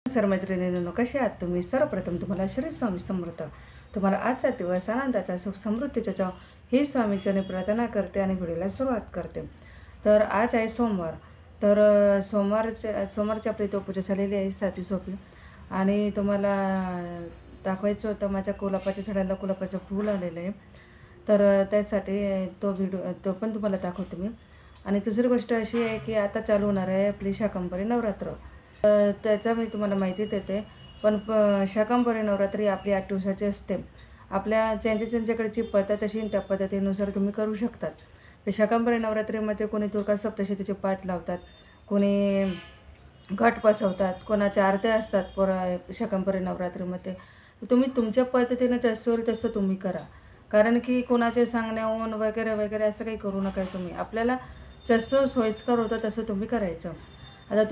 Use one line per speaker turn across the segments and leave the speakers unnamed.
Sir मैत्रिणींनो, कसे आहात तुम्ही? सर्वप्रथम तुम्हाला श्री स्वामी समर्थ. तुम्हाला आजचा दिवस आनंदाचा, सुख समृद्धीचा जाओ ही स्वामीचरणी प्रार्थना करते आणि व्हिडिओला सुरुवात करते. तर आज आहे सोमवार. तर सोमवारची आपली पूजा झालेली आहे 7वी सोपी. आणि तुम्हाला दाखवायचं होतं माझ्या गुलाबाच्या झाडाला गुलाबाचं फूल आलेलं आहे. तर त्यासाठी तो पण तुम्हाला दाखवते मी. आणि दुसरी गोष्ट अशी आहे की आता चालू होणार आहे आपली शाकंभरी नवरात्र. त्याचा मी तुम्हाला माहिती देते. पण शाकंभरी नवरात्री आपली 8 दिवसाची असते. आपल्या ज्यांच्याकडची पद्धत अशी त्या पद्धतीनुसार तुम्ही करू शकतात. तर शाकंभरी नवरात्रीमध्ये कोणी दुर्गा सप्तशतीचे पाठ लावतात, कोणी घट बसवतात, कोणाच्या आरत्या असतात शाकंभरी नवरात्रीमध्ये. तुम्ही तुमच्या पद्धतीनं जसं होईल तसं तुम्ही करा. कारण की कोणाचे सांगण्याहून वगैरे वगैरे असं काही करू नका तुम्ही. आपल्याला जसं सोयीस्कर होतं तसं तुम्ही करायचं. आता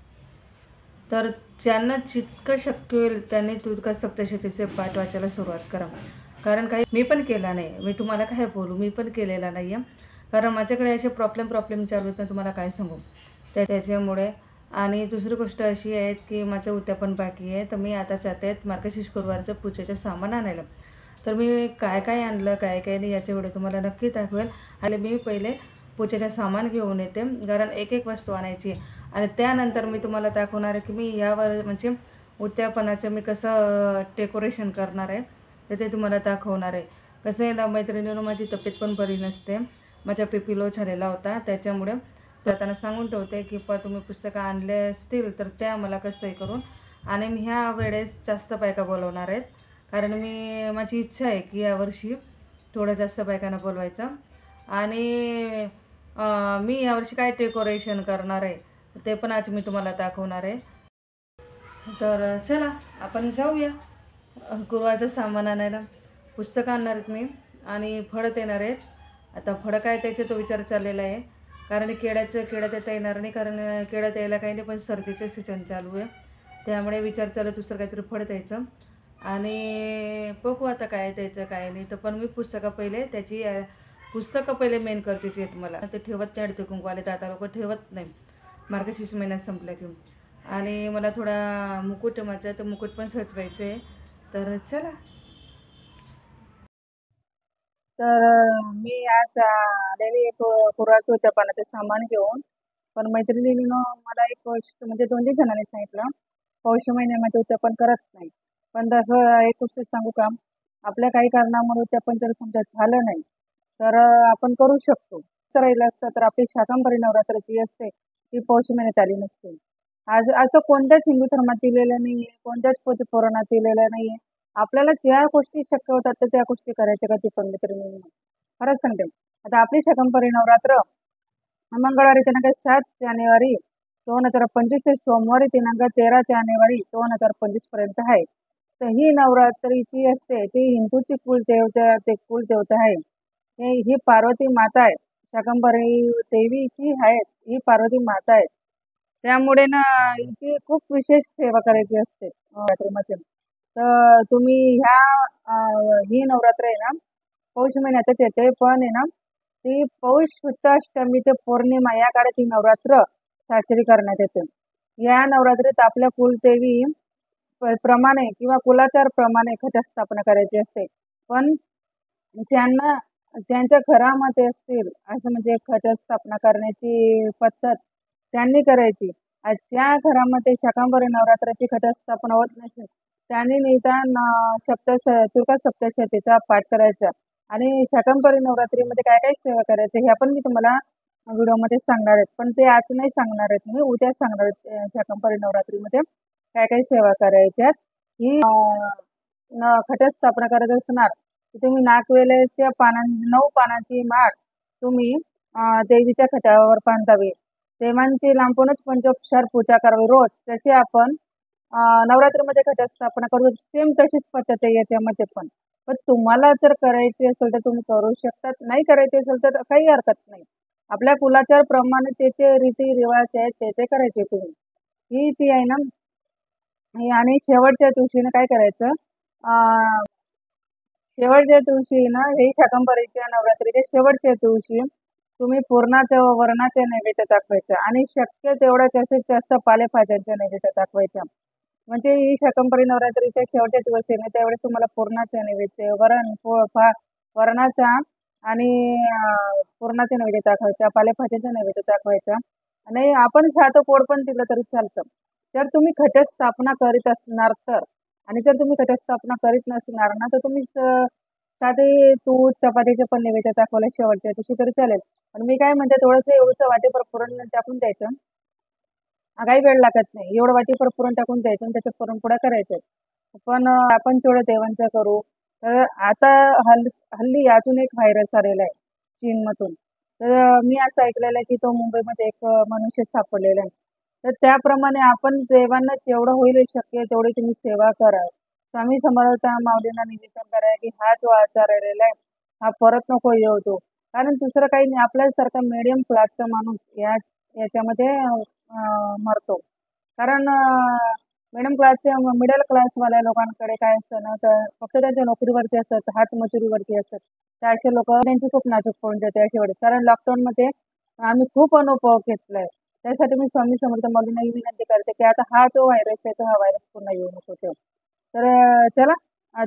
तर ज्यांना जितकं शक्य होईल त्यांनी दुर्गा सप्तशतीचे पाठ वाचायला सुरुवात करा. कारण काही मी पण केला नाही, मी तुम्हाला काय बोलू, मी पण केलेला नाही आहे. कारण माझ्याकडे असे प्रॉब्लेम चालू आहेत ना, तुम्हाला काय सांगू त्याच्यामुळे. आणि दुसरी गोष्ट अशी आहे की माझं उद्यापन बाकी आहे. तर मी आता जाते मार्गशीर्ष गुरुवारचं पूजेचं सामान आणायला. तर मी काय काय आणलं काय काय नाही याच्या व्हिडिओ तुम्हाला नक्की दाखवेल. आणि मी पहिले पूजेचं सामान घेऊन येते, कारण एक वस्तू आणायची. आणि त्यानंतर मी तुम्हाला दाखवणार आहे की मी यावर म्हणजे उद्यापनाचं मी कसं डेकोरेशन करणार आहे, तर ते तुम्हाला दाखवणार आहे. कसं आहे ना मैत्रिणीनं, माझी तब्येत पण बरी नसते, माझा PP लो झालेला होता. त्याच्यामुळे त्यांना सांगून ठेवते की तुम्ही पुस्तकं आणले असतील तर त्या मला कसंही करून. आणि मी ह्या वेळेस जास्त बायका बोलवणार आहेत, कारण माझी इच्छा आहे की यावर्षी थोडं जास्त बायकांना बोलवायचं. आणि मी यावर्षी काय डेकोरेशन करणार आहे ते पण आज मी तुम्हाला दाखवणार आहे. तर चला आपण जाऊया गुरुवारचं सामान आणायला. पुस्तकं आणणार आहेत मी आणि फळं देणार आहेत. आता फळं काय त्याचे तो विचार चाललेला आहे, कारण केळ्यात येता येणार नाही, कारण केळ्यात यायला काही नाही, पण सर्दीचं सीझन चालू आहे. त्यामुळे विचार चालू दुसरं काहीतरी फळ द्यायचं. आणि बघू आता काय द्यायचं काय नाही. तर पण मी पुस्तकं पहिले मेन गरजेची आहेत मला. ते ठेवत नाही, अडते कुंकवाले दादा लोक ठेवत नाही मार्गशीर्ष महिन्यात संपला की. आणि मला थोडा मुकुट माझा, तर मुकुट पण सजवायचं आहे. तर चला. तर मी आज आलेली एक गुरुवारचं उद्यापनाचं सामान घेऊन. पण मैत्रिणीनं मला एक गोष्ट म्हणजे 2-3 जणांनी सांगितलं, पौष महिन्यामध्ये उद्यापन करत नाही. पण तसं एक गोष्ट सांगू का, आपल्या काही कारणामुळे उद्यापन जर समजा झालं नाही तर आपण करू शकतो. असं राहिलं असतं तर आपली शाकंभरी नवरात्र जी असते ती पौष महिन्यात आली नसते. आज असं कोणत्याच हिंदू धर्मात दिलेलं नाही आहे, कोणत्याच पुराणात दिलेलं नाही आहे. आपल्याला ज्या गोष्टी शक्य होतात तर त्या गोष्टी करायच्या कधी पण मित्रांनो. खरंच सांगते. आता आपली शाकंभरी नवरात्र मंगळवारी दिनांक 7 जानेवारी 2025 ते सोमवारी दिनांक 13 जानेवारी 2025 पर्यंत आहे. तर ही नवरात्री जी असते ती हिंदूची कुलदेवता आहे. ही पार्वती माता आहे. शाकंभरी देवी जी आहे ही पार्वती माता आहे. त्यामुळे ना हिची खूप विशेष सेवा करायची असते नवरात्रीमध्ये. तर तुम्ही ही नवरात्र आहे ना पौष महिन्यातच येते, पण आहे ना ती पौष शुद्ध अष्टमी ते पौर्णिमा या काळात ही नवरात्र साजरी करण्यात येते. या नवरात्रीत आपल्या कुलदेवी प्रमाणे किंवा कुलाचार प्रमाणे घटस्थापना करायची असते. पण ज्यांच्या घरामध्ये असतील असं म्हणजे घटस्थापना करण्याची पद्धत त्यांनी करायची. ज्या घरामध्ये शाकंभरी नवरात्राची घटस्थापना होत नसेल त्यांनी निदान दुर्गा सप्तशतीचा पाठ करायचा. आणि शाकंभरी नवरात्रीमध्ये काय काय सेवा करायचं ह्या पण मी तुम्हाला व्हिडिओमध्ये सांगणार आहेत. पण ते आज नाही सांगणार आहेत, मी उद्या सांगणार आहेत. शाकंभरी नवरात्रीमध्ये काय काय सेवा करायच्या ही घटस्थापना करत असणार तुम्ही नागवेल्याच्या 9 पानांची माळ तुम्ही देवीच्या घटावर बांधावी. देवांची लांबूनच पंचोपचार पूजा करावी रोज. जशी आपण नवरात्रीमध्ये घटस्थापना करू सेम तशीच पद्धत आहे याच्यामध्ये पण. पण तुम्हाला जर करायची असेल तर तुम्ही करू शकतात, नाही करायची असेल तर काही हरकत नाही. आपल्या कुलाचार प्रमाणे त्याचे रीती रिवाज आहेत ते करायचे तुम्ही. ही जी आहे ना आणि शेवटच्या दिवशीनं काय करायचं, शेवटच्या दिवशी ना हे शाकंभरीच्या नवरात्रीच्या शेवटच्या दिवशी तुम्ही पूर्णाच्या वरणाच्या नैवेद्य दाखवायचं आणि शक्य तेवढा जास्तीत जास्त पालेभाज्यांच्या नैवेद्य दाखवायचा. म्हणजे ही शाकंभरी नवरात्रीच्या शेवटच्या दिवस आहे ना, त्यावेळेस तुम्हाला पुरणाचा नैवेद्य, वरण, पोळ, वरणाचा आणि पुरणाचा नैवेद्य दाखवायचा, पालेभाज्याचा नैवेद्य दाखवायचा आणि आपण साधं गोड पण दिलं तरी चालतं. जर तुम्ही घटस्थापना करीत असणार तर, आणि जर तुम्ही घटस्थापना करीत नसणार ना, तर तुम्ही साधे दूध, चपातीचे पण नैवेद्य दाखवलं शेवटच्या दिवशी तरी चालेल. पण मी काय म्हणते, थोडंसं एवढंसं वाटीभर पुरण टाकून द्यायचं. काही वेळ लागत नाही. एवढं वाटीभर पुरण टाकून द्यायचं आणि त्याच्या पुरणपोळ्या करायच्या. पण आपण तेवढं देवांचं करू. तर आता हल्ली अजून एक व्हायरस आलेला आहे चीनमधून. तर मी असं ऐकलेलं आहे की तो मुंबईमध्ये एक मनुष्य सापडलेला आहे. तर त्याप्रमाणे आपण देवांना जेवढं होईल शक्य तेवढी तुम्ही सेवा करा. स्वामी समर्थ माऊलींना निवेदन करा की हा जो आजार आलेला आहे हा परत नको येऊ तो. कारण दुसरं काही नाही, आपल्यासारखा मीडियम क्लासचा माणूस याच्यामध्ये मरतो. कारण मिडल क्लासवाल्या लोकांकडे काय असतं ना, तर फक्त त्यांच्या नोकरीवरती असतात, हातमजुरीवरती असतात. तर असे लोक त्यांची खूप नाजूक पडून जाते अशा वेळेस. कारण लॉकडाऊनमध्ये आम्ही खूप अनुभव घेतलाय. त्यासाठी मी स्वामी समर्थ माऊलींना ही विनंती करते की आता हा जो व्हायरस आहे तो हा व्हायरस पुन्हा येऊ नको तो. तर चला,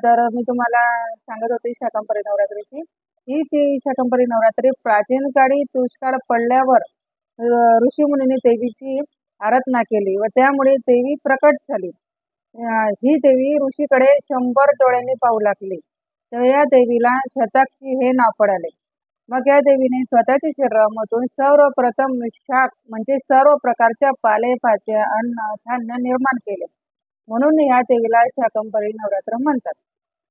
तर मी तुम्हाला सांगत होते शाकंभरी नवरात्रीची. ही ती शाकंभरी नवरात्री प्राचीन काळी दुष्काळ पडल्यावर ऋषीमुनींनी देवीची आराधना केली व त्यामुळे देवी प्रकट झाली. ही देवी ऋषीकडे 100 डोळ्यांनी पाहू लागली. तर या देवीला शताक्षी हे नाव पडाले. मग या देवीने स्वतःच्या शरीरामधून सर्वप्रथम शाक म्हणजे सर्व प्रकारच्या पालेभाज्या, अन्न, धान्य निर्माण केले. म्हणून या देवीला शाकंभरी नवरात्र म्हणतात.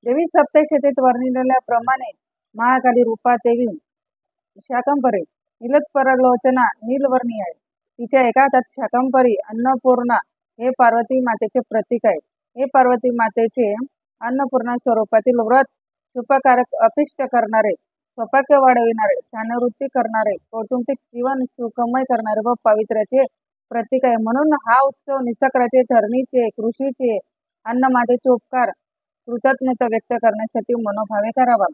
देवी सप्तशतीत वर्णिलेल्याप्रमाणे महाकाली रूपा देवी शाकंभरी नीलोत्पललोचना नीलवर्णी आहे. तिच्या एका हातात शाकंभरी अन्नपूर्णा हे पार्वती मातेचे प्रतीक आहे. हे पार्वती मातेचे अन्नपूर्णा स्वरूपातील व्रत सुखकारक, अपिष्ट करणारे, सौभाग्य वाढविणारे, ज्ञानवृत्ती करणारे, कौटुंबिक जीवन सुखमय करणारे व पावित्र्याचे प्रतीक आहे. म्हणून हा उत्सव निसर्गाचे, धरणीचे, कृषीचे, अन्नमातेचे उपकार कृतज्ञता व्यक्त करण्यासाठी मनोभावे करावा.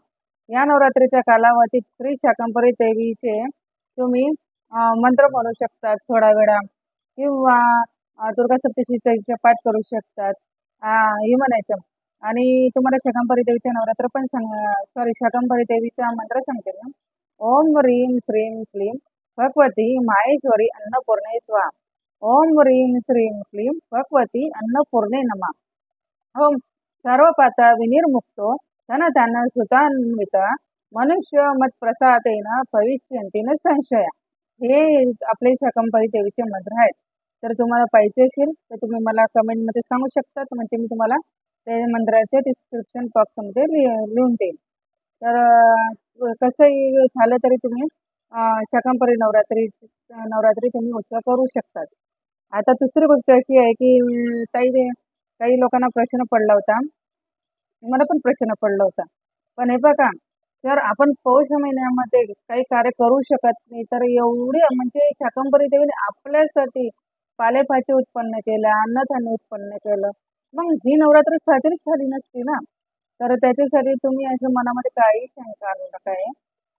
या नवरात्रीच्या कालावधीत श्री शाकंभरी देवीचे तुम्ही मंत्र म्हणू शकतात 16 वेळा, किंवा दुर्गा सप्तशतीचा पाठ करू शकतात. हे म्हणायचं. आणि तुम्हाला शाकंभरी देवीच्या नवरात्र पण शाकंभरी देवीचा मंत्र सांगते ना. ओम ह्रीं श्रीं क्लीं भगवती माहेश्वरी अन्नपूर्णे स्वाहा. ओम ह्रीं श्रीं क्लीं भगवती अन्नपूर्णे नमः. ओम सर्वपाता विनिर्मुक्तो धनधान्य सुतान्वित मनुष्य मत प्रसादेन भविष्यन्ति न संशया. हे आपले शाकंभरी देवीचे मंत्र आहेत. तर तुम्हाला पाहिजे असेल तर तुम्ही मला कमेंटमध्ये सांगू शकतात, म्हणजे मी तुम्हाला ते मंत्राचे डिस्क्रिप्शन बॉक्समध्ये लिहून देईन. तर कसंही झालं तरी तुम्ही शाकंभरी नवरात्री तुम्ही उत्सव करू शकतात. आता दुसरी गोष्ट अशी आहे की काही लोकांना प्रश्न पडला होता, मला पण प्रश्न पडला होता. पण हे बघा, जर आपण पौष महिन्यामध्ये काही कार्य करू शकत नाही, तर एवढी म्हणजे शाकंभरी देवीने आपल्यासाठी पालेभाजी उत्पन्न केल्या, अन्नधान्य उत्पन्न केलं, मग ही नवरात्र साजरीच झाली नसती ना. तर त्याच्यासाठी तुम्ही असं मनामध्ये काही शंका आणू नका आहे.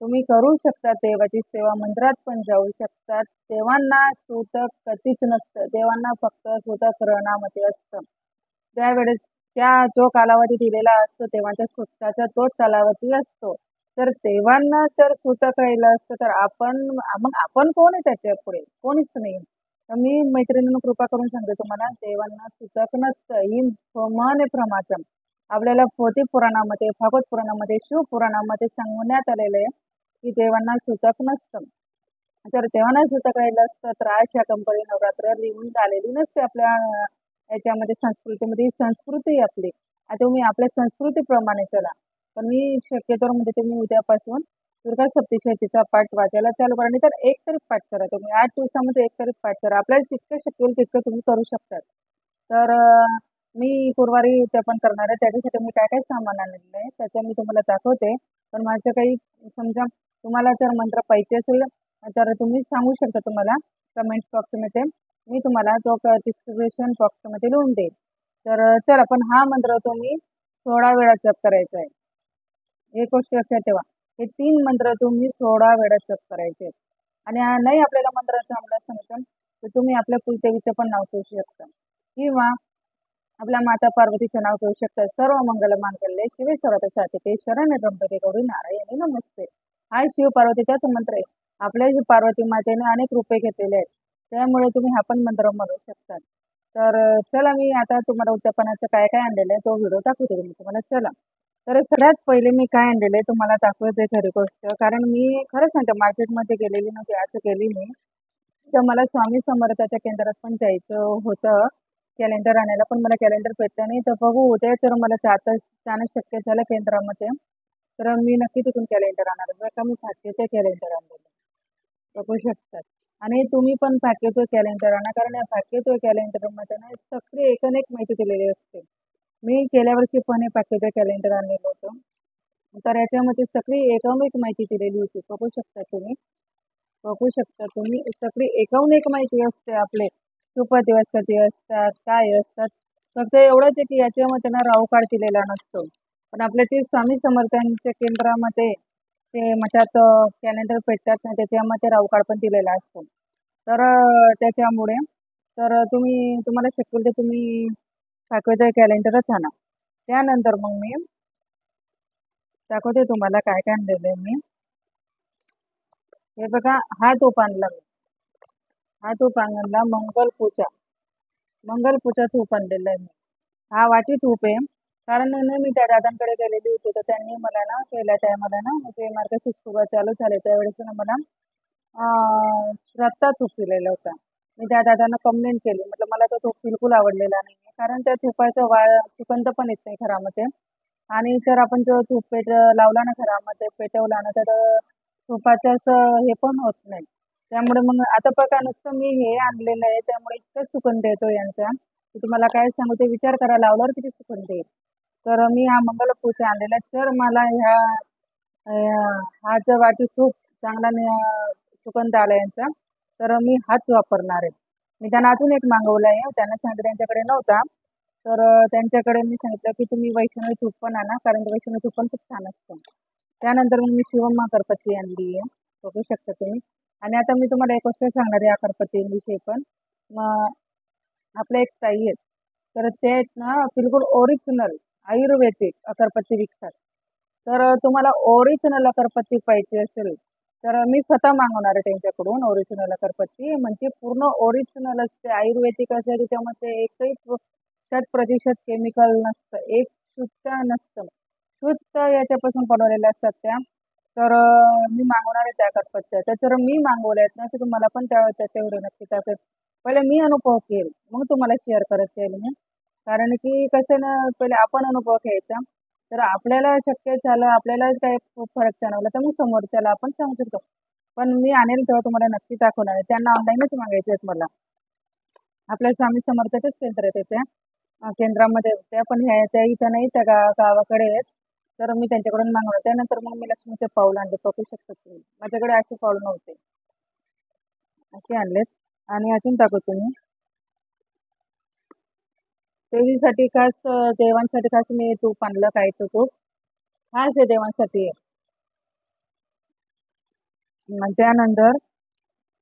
तुम्ही करू शकता देवाची सेवा, मंदिरात पण जाऊ शकतात. देवांना सूतक कधीच नसतं. देवांना फक्त सूतक रणामध्ये असतं. त्यावेळेस जो कालावधी दिलेला असतो तेव्हाच्या सुटकाचा तोच कालावधी असतो. तर देवांना जर सूतक राहिलं असतं तर मग आपण कोण आहे त्याच्या पुढे? कोणीच नाही. तर मी मैत्रिणींना कृपा करून सांगते तुम्हाला, देवांना सूतक नसतं. ही म्हण आहे प्रमाचं. आपल्याला पोथी पुराणामध्ये, भागवत पुराणामध्ये, शिवपुराणामध्ये सांगण्यात आलेलं आहे की देवांना सूतक नसतं. जर देवांना सूतक राहिलं असतं तर आज शाकंभरी नवरात्र लिहून आलेली नसते आपल्या याच्यामध्ये, संस्कृतीमध्ये. ही संस्कृती आपली. आता तुम्ही आपल्या संस्कृतीप्रमाणे चला. पण मी शक्यतो म्हणजे तुम्ही उद्यापासून दुर्गा सप्तशतीचा पाठ वाचायला चालू करा. नाही तर एक तरी पाठ करा तुम्ही. 8 दिवसामध्ये एक तरी पाठ करा. आपल्याला जितकं शक्य होईल तितकं तुम्ही करू शकतात. तर मी गुरुवारी ते पण करणार आहे. त्याच्यासाठी मी काय काय सामान आणलेलं आहे त्याचं मी तुम्हाला दाखवते. पण माझं काही समजा तुम्हाला जर मंत्र पाहिजे असेल तर तुम्ही सांगू शकता तुम्हाला कमेंट्स बॉक्समध्ये. मी तुम्हाला तो डिस्क्रिप्शन बॉक्समध्ये लिहून देईल. तर चला, पण हा मंत्र तुम्ही 16 वेळा जप करायचा आहे. एक गोष्ट लक्षात ठेवा, हे 3 मंत्र तुम्ही 16 वेळा जप करायचे. आणि नाही आपल्याला मंत्राचं आम्हाला समजतं तर तुम्ही आपल्या कुलदेवीचं पण नाव ठेवू शकता, किंवा
आपल्या माता पार्वतीचे नाव घेऊ शकतात. सर्व मंगल मांगल्ये शिवे सर्वार्थ साधिके शरण्य त्र्यंबके गौरी नारायणी नमस्ते. हा शिव पार्वतीचाच मंत्र आहे. आपल्या पार्वती मातेने अनेक रूपे घेतलेले आहेत, त्यामुळे तुम्ही हा पण मंत्र म्हणू शकता. तर चला मी आता तुम्हाला उत्यापनाचं काय काय आणलेलं आहे तो व्हिडिओ दाखवते मी तुम्हाला. चला, तर सगळ्यात पहिले मी काय आणलेलं आहे तुम्हाला दाखवते खरी गोष्ट. कारण मी खरं सांगते मार्केटमध्ये गेलेली नव्हती, आज गेली मी. तर मला स्वामी समर्थाच्या केंद्रात पण जायचं होतं कॅलेंडर आणायला, पण मला कॅलेंडर भेटलं नाही. तर बघू उद्या तर मला जाणं शक्य झालं केंद्रामध्ये, तर मी नक्की तिथून कॅलेंडर आणणार. बरं का, मी भाग्यचे कॅलेंडर आणलेलं बघू शकतात. आणि तुम्ही पण भाग्यचे कॅलेंडर आणा, कारण या भाग्यचे कॅलेंडरमध्ये ना सगळी एकूण एक माहिती दिलेली असते. मी गेल्या वर्षी पण हे भाग्यचे कॅलेंडर आणलेलं होतं, तर याच्यामध्ये सगळी एकूण माहिती दिलेली होती. बघू शकता तुम्ही, बघू शकता तुम्ही सगळी एकूण एक माहिती असते. आपले शुभ दिवस कधी असतात, काय असतात. फक्त एवढंच आहे की याच्यामध्ये ना राहू काळ दिलेला नसतो, पण आपल्या जे स्वामी समर्थांच्या केंद्रामध्ये ते मठात कॅलेंडर भेटतात ना, त्याच्यामध्ये राहू काळ पण दिलेला असतो. तर त्याच्यामुळे तर तुम्हाला शक्य होईल तर तुम्ही दाखवते कॅलेंडरच आणा. त्यानंतर मग मी दाखवते तुम्हाला काय काय आणलेलं आहे मी. हे बघा, हा धूप आणला मी. हा धूप आणला मंगलपूजा धूप आणलेला आहे मी. हा वाटी धूप आहे, कारण ना मी त्या दादांकडे गेलेली होती, तर त्यांनी मला ना पहिल्या टायमाला ना म्हणजे मार्गशीर्ष सुरुवात चालू झाले त्यावेळेस ना मला श्रद्धा धूप दिलेला होता. मी त्या दादांना कंप्लेंट केली, म्हटलं मला तो धूप बिलकुल आवडलेला नाही, कारण त्या धुपाचा सुगंध पण येत नाही घरामध्ये. आणि जर आपण जो धूप लावला ना घरामध्ये पेटवला ना, तर धुपाचं असं हे पण होत नाही. त्यामुळे मग आता बघा, नुसतं मी हे आणलेलं आहे त्यामुळे इतकं सुगंध येतो यांचा की तुम्हाला काय सांगू. ते विचार करा लावल्यावर किती सुगंध येईल. तर मी हा मंगलपूजा आणलेला आहे. तर मला हा जर वाटी खूप चांगला सुगंध आला यांचा, तर मी हाच वापरणार आहे. मी त्यांना अजून एक मागवला आहे, त्यांना सांगितलं त्यांच्याकडे नव्हता, तर त्यांच्याकडे मी सांगितलं की तुम्ही वैष्णवी तूप पण आणा, कारण वैष्णवी तूप पण खूप छान असतं. त्यानंतर मग मी शिवम्मा अगरबत्ती आणली आहे, बघू शकता तुम्ही. आणि आता मी तुम्हाला एक गोष्ट सांगणार आहे अगरबत्तीविषयी पण. मग आपल्या एक ताई आहेत, तर ते आहेत ना बिलकुल ओरिजिनल आयुर्वेदिक अगरबत्ती विकतात. तर तुम्हाला ओरिजिनल अगरबत्ती पाहिजे असेल तर मी स्वतः मागवणार आहे त्यांच्याकडून ओरिजिनल अगरबत्ती. म्हणजे पूर्ण ओरिजिनल असते, आयुर्वेदिक असते, त्याच्यामध्ये एकही 100% केमिकल नसतं, एक सुद्धा नसतं, शुद्ध याच्यापासून बनवलेल्या असतात त्या. तर मी मागवणार आहे त्या अगरबत्त्या. तर जर मी मागवल्या आहेत ना, तर तुम्हाला पण त्याच्यावर नक्की टाकेल. पहिले मी अनुभव घेईल, मग तुम्हाला शेअर करत जाईल मी. कारण की कसं ना, पहिले आपण अनुभव घ्यायचा, तर आपल्याला शक्य झालं, आपल्याला काही खूप फरक जाणवला, तर मग समोरच्याला आपण सांगू शकतो. पण मी आणेल तेव्हा तुम्हाला नक्की दाखवणार आहे. त्यांना ऑनलाईनच मागायचे आहेत मला. आपल्या स्वामी समर्थाचेच केंद्र आहे त्या केंद्रामध्ये त्या, पण ह्या त्या इथं नाही, त्या गावाकडे आहेत. तर मी त्यांच्याकडून मागवलं. त्यानंतर मग मी लक्ष्मीचे पाऊल आणले, बघू शकता तुम्ही. माझ्याकडे असे पाऊल नव्हते, असे आणलेत. आणि अजून दाखवतो तुम्ही. देवीसाठी खास, देवांसाठी खास मी तूप आणलं, गाईचं तूप खास आहे देवांसाठी. त्यानंतर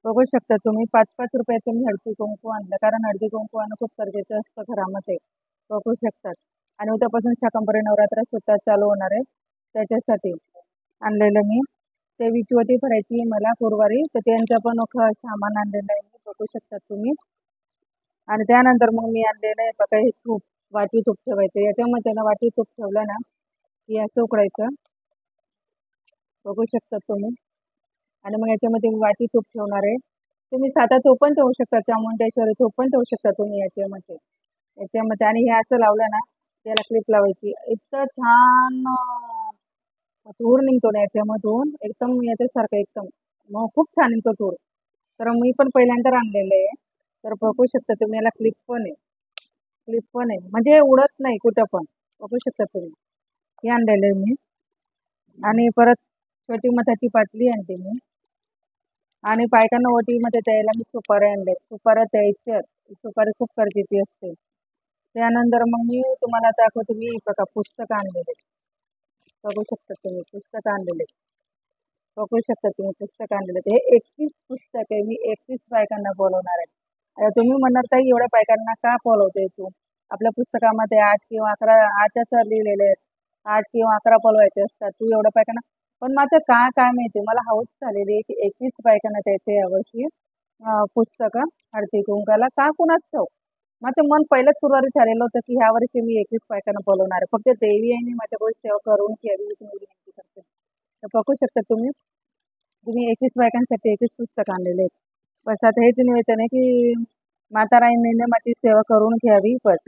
बघू शकता तुम्ही 5-5 रुपयाचं मी हळदी कुंकू आणलं, कारण हळदी कुंकू आणणं खूप गरजेचं असतं घरामध्ये, बघू शकतात. आणि उद्यापासून शाकंभरी नवरात्र सुद्धा चालू होणार आहे, त्याच्यासाठी आणलेलं मी. देवी ज्योती भरायची मला गुरुवारी, तर त्यांचं पण सामान आणलेलं आहे मी, बघू शकतात तुम्ही. आणि त्यानंतर मग मी आणलेलं आहे बघा हे तूप, वाटी तूप ठेवायचं याच्यामध्ये ना. वाटी तूप ठेवलं ना की असं उकडायचं, बघू शकतात तुम्ही. आणि मग याच्यामध्ये मी वाटी तूप ठेवणार आहे. तुम्ही साधा तूप पण ठेवू शकता, चामुंडेश्वरी तूप पण ठेवू शकता तुम्ही याच्यामध्ये. आणि हे असं लावलं ना, त्याला क्लिप लावायची, इतकं छान धूर निघतो ना याच्यामधून, एकदम याच्यासारखं एकदम, मग खूप छान निघतो धूर. तर मी पण पहिल्यांदा आणलेलं आहे, तर बघू शकता तुम्ही. याला क्लिप पण आहे म्हणजे उडत नाही कुठं पण, बघू शकता तुम्ही. हे आणलेलं आहे मी. आणि परत छोटी मधाची बाटली आणली मी. आणि बायकांना ओटीमध्ये द्यायला मी सुपाऱ्या आणल्या, सुपाऱ्या द्यायच्या, सुपारी खूप गरजेची असते. त्यानंतर मग मी तुम्हाला दाखवतो, मी बघा पुस्तक आणलेले, बघू शकता तुम्ही. पुस्तक आणलेले, बघू शकता तुम्ही. पुस्तक आणलेले, हे 31 पुस्तक आहे. मी 31 बायकांना बोलवणार आहे. आता तुम्ही म्हणणार ताई एवढ्या बायकांना का बोलवते तू, आपल्या पुस्तकामध्ये 8 किंवा 11 8च लिहिलेले आहेत. 8 किंवा 11 पलवायचे असतात. तू एवढं पायखाना पण माझं काय माहिती मला हौस झालेली आहे की 21 पायखाना द्यायचे यावर्षी पुस्तकं हळदी कुंकाला का कुणास ठाऊक. माझं मन पहिलंच सुरुवात झालेलं होतं की ह्या वर्षी मी 21 पायखाना बोलवणार आहे. फक्त देवी आईने माझ्याकडे सेवा करून घ्यावी ही मी विनंती करते. तर बघू शकता तुम्ही तुम्ही 21 बायकांसाठी 21 पुस्तक आणलेले आहेत. बस आता हेच निवेदन आहे की माता राणीने माझी सेवा करून घ्यावी बस.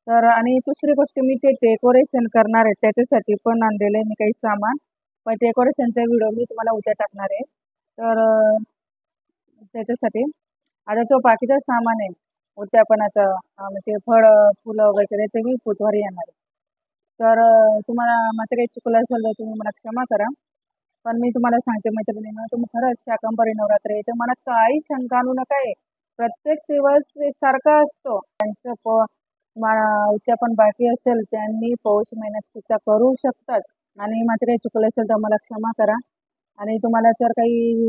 तर आणि दुसरी गोष्ट मी ते डेकोरेशन करणार आहे त्याच्यासाठी पण आणलेलं आहे मी काही सामान. पण डेकोरेशनचा व्हिडिओ मी तुम्हाला उद्या टाकणार आहे. तर त्याच्यासाठी आता जो बाकीचा सामान आहे उद्यापनाचा म्हणजे फळं, फुलं वगैरे ते मी बुधवारी येणार आहे. तर तुम्हाला माझं काही चुकलं असेल तर तुम्ही मला क्षमा करा. पण मी तुम्हाला सांगते मैत्रिणींनो, तुम्ही खरंच शाकंभरी नवरात्र आहे तर मनात काही शंका आणू नका आहे. प्रत्येक दिवस एकसारखा असतो. त्यांचं उद्यापन बाकी असेल त्यांनी पौष महिन्यात सुद्धा करू शकतात. आणि माझं काही चुकलं असेल तर मला क्षमा करा. आणि तुम्हाला जर काही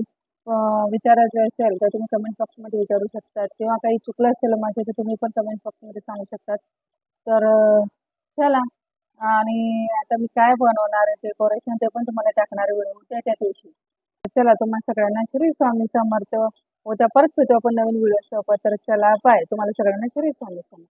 विचारायचं असेल तर तुम्ही कमेंट बॉक्समध्ये विचारू शकतात किंवा काही चुकलं असेल माझं तर तुम्ही पण कमेंट बॉक्समध्ये सांगू शकतात. तर चला आणि आता मी काय बनवणार आहे डेकोरेशन ते पण तुम्हाला टाकणार आहे व्हिडिओ उद्याच्या दिवशी. चला तुम्हा सगळ्यांना श्री स्वामी समर्थ. उद्या परत भेटू आपण नवीन व्हिडिओ सोबत. तर चला बाय. तुम्हाला सगळ्यांना श्री स्वामी समर्थ.